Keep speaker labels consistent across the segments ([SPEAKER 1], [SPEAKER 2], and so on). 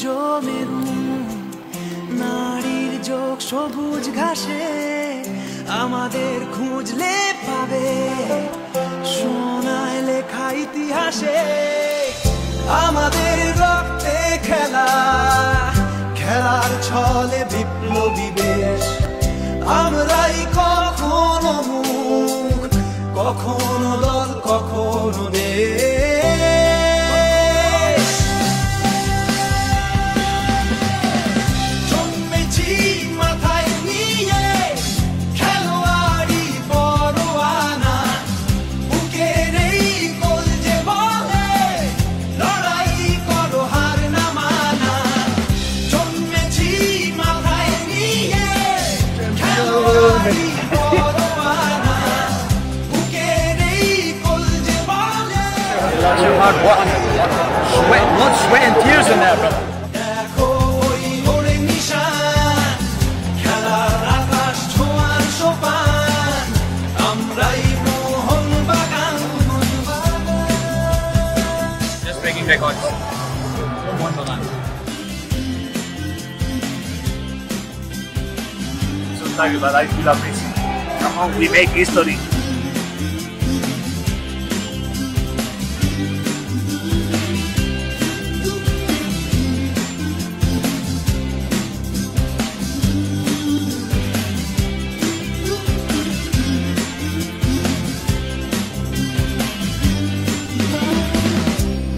[SPEAKER 1] Maroon নারীর যোগ সবুজ ঘাসে আমাদের খুঁজলে পাবে সোনায় লেখা ইতিহাসে আমাদের রক্তে খেলা খেলার ছলে বিপ্লবী দেশ আমরাই কখনো মুখ কখনো দল কখনো দেশ জন্মেছি মাথায় নিয়ে খেলোয়াড়ি পরোয়ানা বুকে নেই গোল যে বলে লড়াই করো হার না মানা জন্মেছি মাথায় নিয়ে খেলোয়াড়ি পরোয়ানা বুকে নেই গোল যে বলে
[SPEAKER 2] Too hard work. Sweat, blood, sweat and tears in there, brother.
[SPEAKER 1] দেখো ওই ওরে নিশান খেলার আকাশ ছোঁয়ার সোপান আমরাই Mohun Bagan
[SPEAKER 2] Just breaking records. Wonderland. Sometimes I feel amazing. Somehow we make history.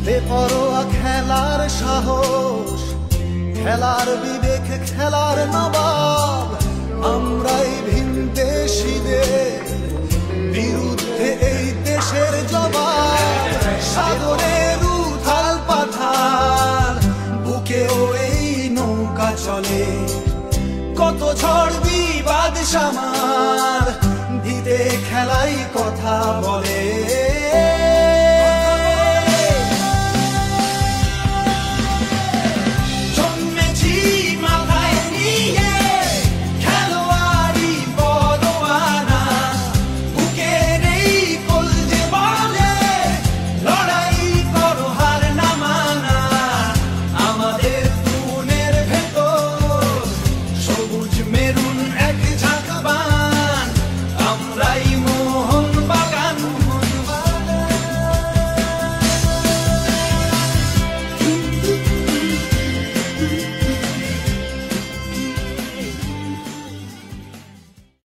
[SPEAKER 1] বেপরোয়া খেলার সাহস খেলার বিবেক খেলার নবাব আমরাই ভিনদেশীদের বিরুদ্ধে এই দেশের জবাব সাগরের উথাল পাথাল বুকেও এই নৌকা চলে কত ঝড় বিবাদ সামাল দিতে খেলাই কথা বলে